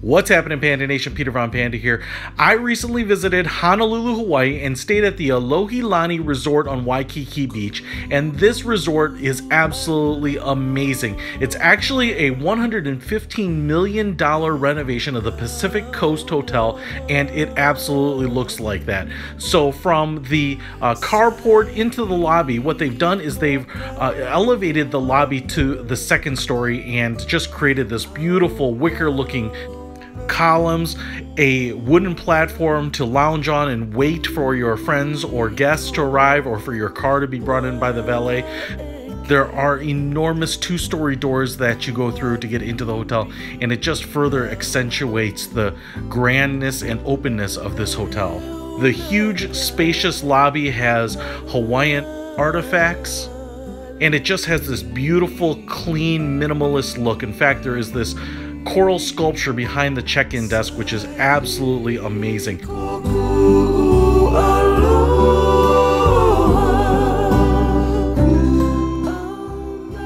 What's happening, Panda Nation? Peter Von Panda here. I recently visited Honolulu, Hawaii and stayed at the Alohilani Resort on Waikiki Beach, and this resort is absolutely amazing. It's actually a $115 million renovation of the Pacific Coast Hotel, and it absolutely looks like that. So from the carport into the lobby, what they've done is they've elevated the lobby to the second story and just created this beautiful wicker looking columns, a wooden platform to lounge on and wait for your friends or guests to arrive, or for your car to be brought in by the valet. There are enormous two-story doors that you go through to get into the hotel, and it just further accentuates the grandness and openness of this hotel. The huge, spacious lobby has Hawaiian artifacts, and it just has this beautiful, clean, minimalist look. In fact, there is this coral sculpture behind the check-in desk, which is absolutely amazing.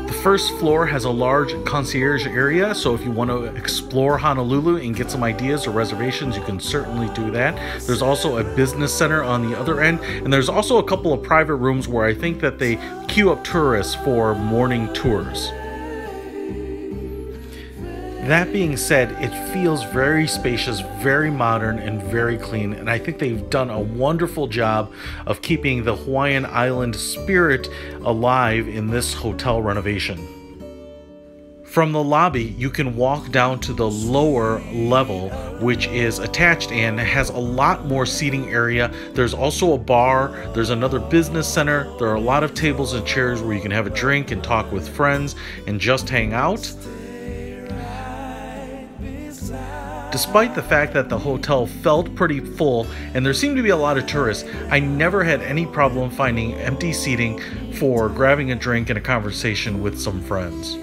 The first floor has a large concierge area, so if you want to explore Honolulu and get some ideas or reservations, you can certainly do that. There's also a business center on the other end, and there's also a couple of private rooms where I think that they queue up tourists for morning tours. That being said, it feels very spacious, very modern, and very clean, and I think they've done a wonderful job of keeping the Hawaiian island spirit alive in this hotel renovation. From the lobby, you can walk down to the lower level, which is attached and has a lot more seating area. There's also a bar, there's another business center, there are a lot of tables and chairs where you can have a drink and talk with friends and just hang out. Despite the fact that the hotel felt pretty full and there seemed to be a lot of tourists, I never had any problem finding empty seating for grabbing a drink and a conversation with some friends.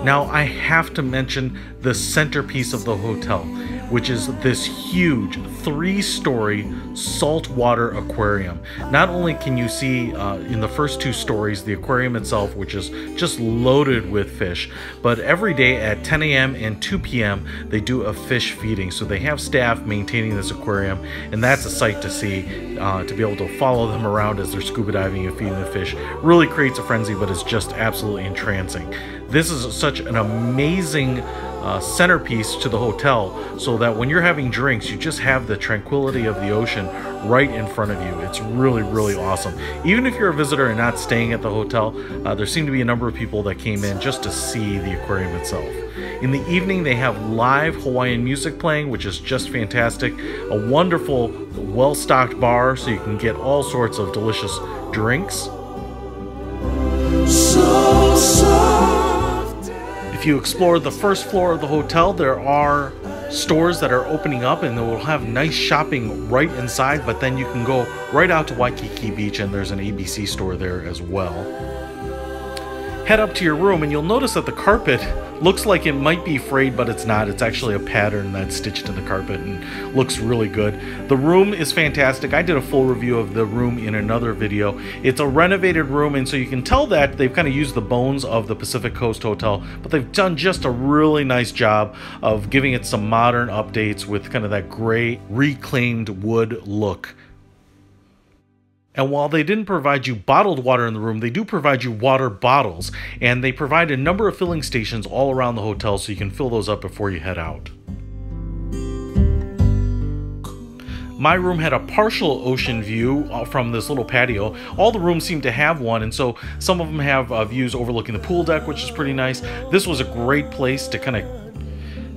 Now I have to mention the centerpiece of the hotel, which is this huge 3-story saltwater aquarium. Not only can you see in the first 2 stories the aquarium itself, which is just loaded with fish, but every day at 10 a.m. and 2 p.m. they do a fish feeding. So they have staff maintaining this aquarium, and that's a sight to see, to be able to follow them around as they're scuba diving and feeding the fish. Really creates a frenzy, but it's just absolutely entrancing. This is such an amazing centerpiece to the hotel, so that when you're having drinks, you just have the tranquility of the ocean right in front of you. It's really, really awesome. Even if you're a visitor and not staying at the hotel, there seem to be a number of people that came in just to see the aquarium itself. In the evening, they have live Hawaiian music playing, which is just fantastic. A wonderful, well-stocked bar, so you can get all sorts of delicious drinks. If you explore the first floor of the hotel, there are stores that are opening up and they will have nice shopping right inside, but then you can go right out to Waikiki Beach and there's an ABC store there as well. Head up to your room and you'll notice that the carpet looks like it might be frayed, but it's not. It's actually a pattern that's stitched in the carpet and looks really good. The room is fantastic. I did a full review of the room in another video. It's a renovated room, and so you can tell that they've kind of used the bones of the Pacific Coast Hotel, but they've done just a really nice job of giving it some modern updates with kind of that gray reclaimed wood look. And while they didn't provide you bottled water in the room, they do provide you water bottles, and they provide a number of filling stations all around the hotel so you can fill those up before you head out. My room had a partial ocean view from this little patio. All the rooms seem to have one, and so some of them have views overlooking the pool deck, which is pretty nice. This was a great place to kind of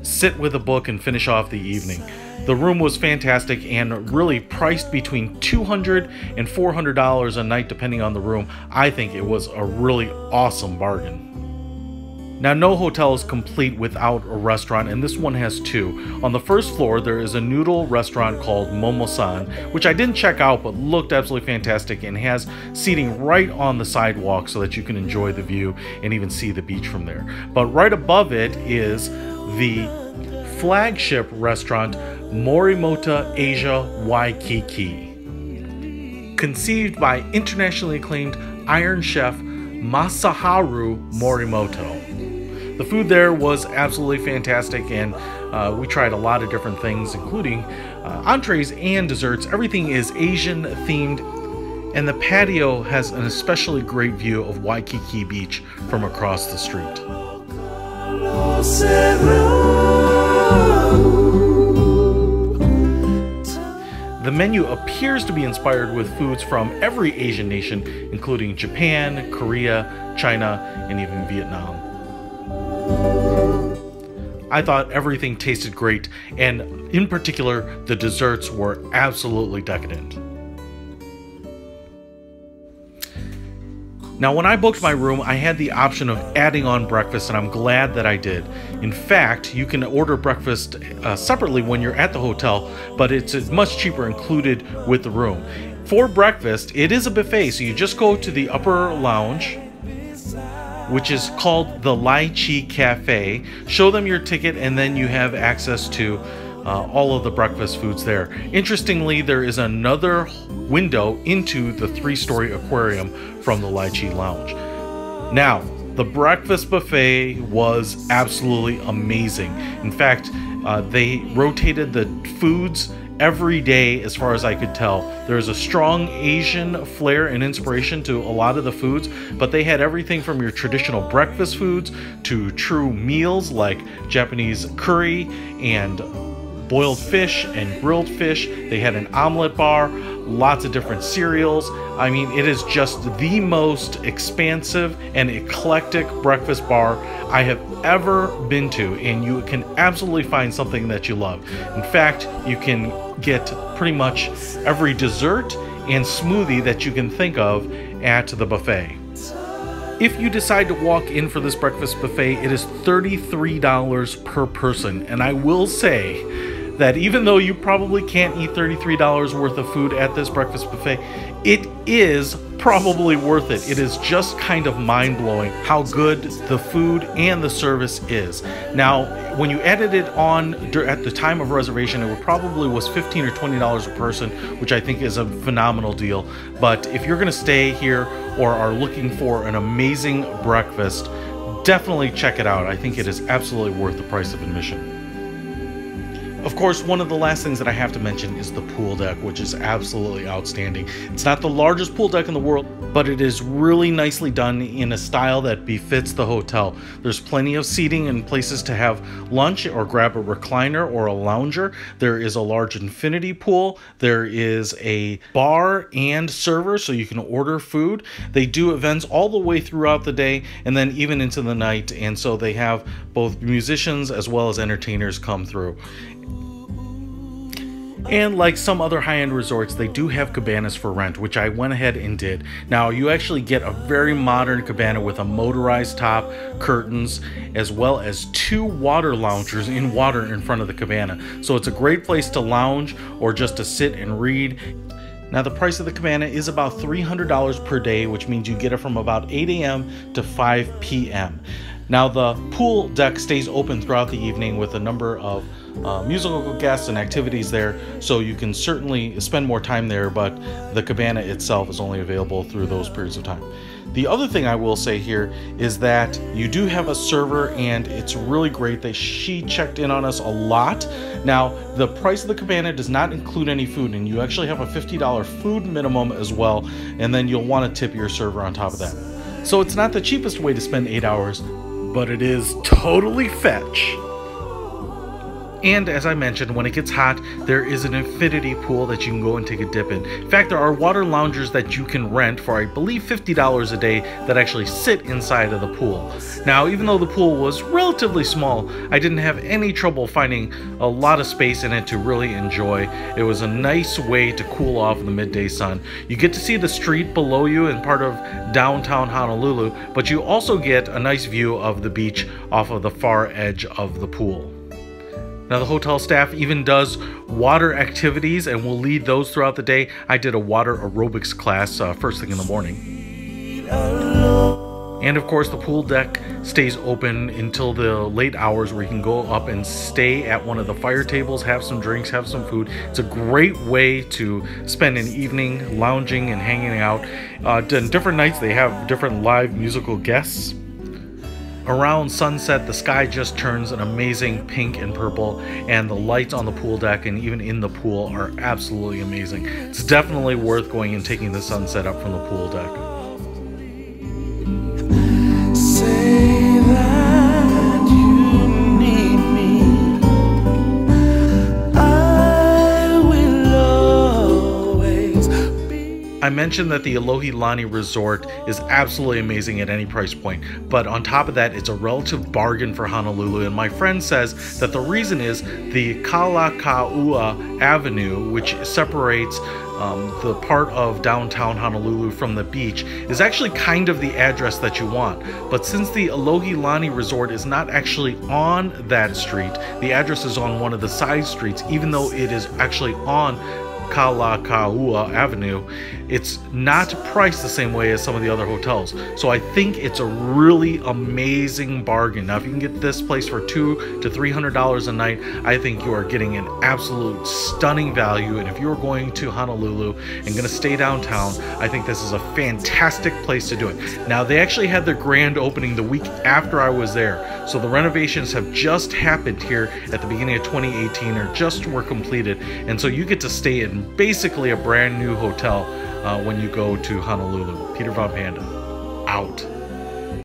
sit with a book and finish off the evening. The room was fantastic and really priced between $200 and $400 a night depending on the room. I think it was a really awesome bargain. Now, no hotel is complete without a restaurant, and this one has 2. On the first floor, there is a noodle restaurant called Momosan, which I didn't check out but looked absolutely fantastic, and has seating right on the sidewalk so that you can enjoy the view and even see the beach from there. But right above it is the flagship restaurant, Morimoto Asia Waikiki. Conceived by internationally acclaimed Iron Chef Masaharu Morimoto. The food there was absolutely fantastic, and we tried a lot of different things, including entrees and desserts. Everything is Asian themed, and the patio has an especially great view of Waikiki Beach from across the street. The menu appears to be inspired with foods from every Asian nation, including Japan, Korea, China, and even Vietnam. I thought everything tasted great, and in particular, the desserts were absolutely decadent. Now, when I booked my room, I had the option of adding on breakfast, and I'm glad that I did. In fact, you can order breakfast separately when you're at the hotel, but it's much cheaper included with the room. For breakfast, it is a buffet, so you just go to the upper lounge, which is called the Lychee Cafe. Show them your ticket, and then you have access to all of the breakfast foods there. Interestingly, there is another window into the 3-story aquarium from the Lychee Lounge. Now, the breakfast buffet was absolutely amazing. In fact, they rotated the foods every day as far as I could tell. There's a strong Asian flair and inspiration to a lot of the foods, but they had everything from your traditional breakfast foods to true meals like Japanese curry and boiled fish and grilled fish. They had an omelet bar, lots of different cereals. I mean, it is just the most expansive and eclectic breakfast bar I have ever been to, and you can absolutely find something that you love. In fact, you can get pretty much every dessert and smoothie that you can think of at the buffet. If you decide to walk in for this breakfast buffet, it is $33 per person, and I will say that even though you probably can't eat $33 worth of food at this breakfast buffet, it is probably worth it. It is just kind of mind-blowing how good the food and the service is. Now, when you added it on at the time of reservation, it probably was $15 or $20 a person, which I think is a phenomenal deal. But if you're going to stay here or are looking for an amazing breakfast, definitely check it out. I think it is absolutely worth the price of admission. Of course, one of the last things that I have to mention is the pool deck, which is absolutely outstanding. It's not the largest pool deck in the world, but it is really nicely done in a style that befits the hotel. There's plenty of seating and places to have lunch or grab a recliner or a lounger. There is a large infinity pool. There is a bar and server, so you can order food. They do events all the way throughout the day and then even into the night, and so they have both musicians as well as entertainers come through. And like some other high-end resorts, they do have cabanas for rent, which I went ahead and did. Now, you actually get a very modern cabana with a motorized top, curtains, as well as 2 water loungers in water in front of the cabana. So it's a great place to lounge or just to sit and read. Now, the price of the cabana is about $300 per day, which means you get it from about 8 a.m. to 5 p.m. Now, the pool deck stays open throughout the evening with a number of musical guests and activities there, so you can certainly spend more time there, but the cabana itself is only available through those periods of time. The other thing I will say here is that you do have a server, and it's really great that she checked in on us a lot. Now, the price of the cabana does not include any food, and you actually have a $50 food minimum as well, and then you'll want to tip your server on top of that. So it's not the cheapest way to spend 8 hours, but it is totally fetch. And as I mentioned, when it gets hot, there is an infinity pool that you can go and take a dip in. In fact, there are water loungers that you can rent for, I believe, $50 a day that actually sit inside of the pool. Now, even though the pool was relatively small, I didn't have any trouble finding a lot of space in it to really enjoy. It was a nice way to cool off in the midday sun. You get to see the street below you in part of downtown Honolulu, but you also get a nice view of the beach off of the far edge of the pool. Now, the hotel staff even does water activities and will lead those throughout the day. I did a water aerobics class first thing in the morning. And of course, the pool deck stays open until the late hours where you can go up and stay at one of the fire tables, have some drinks, have some food. It's a great way to spend an evening lounging and hanging out. On different nights, they have different live musical guests. Around sunset, the sky just turns an amazing pink and purple, and the lights on the pool deck and even in the pool are absolutely amazing. It's definitely worth going and taking the sunset up from the pool deck. Say that you need me. I will always be. I mentioned that the Alohilani Resort is absolutely amazing at any price point, but on top of that, it's a relative bargain for Honolulu, and my friend says that the reason is the KALAKAUA Avenue, which separates the part of downtown Honolulu from the beach, is actually kind of the address that you want. But since the Alohilani Resort is not actually on that street, the address is on one of the side streets, even though it is actually on KALAKAUA Avenue, it's not priced the same way as some of the other hotels. So I think it's a really amazing bargain. Now, if you can get this place for $200 to $300 a night, I think you are getting an absolute stunning value. And if you're going to Honolulu and going to stay downtown, I think this is a fantastic place to do it. Now, they actually had their grand opening the week after I was there. So the renovations have just happened here at the beginning of 2018, or just were completed. And so you get to stay in basically a brand new hotel when you go to Honolulu. Peter Von Panda, out.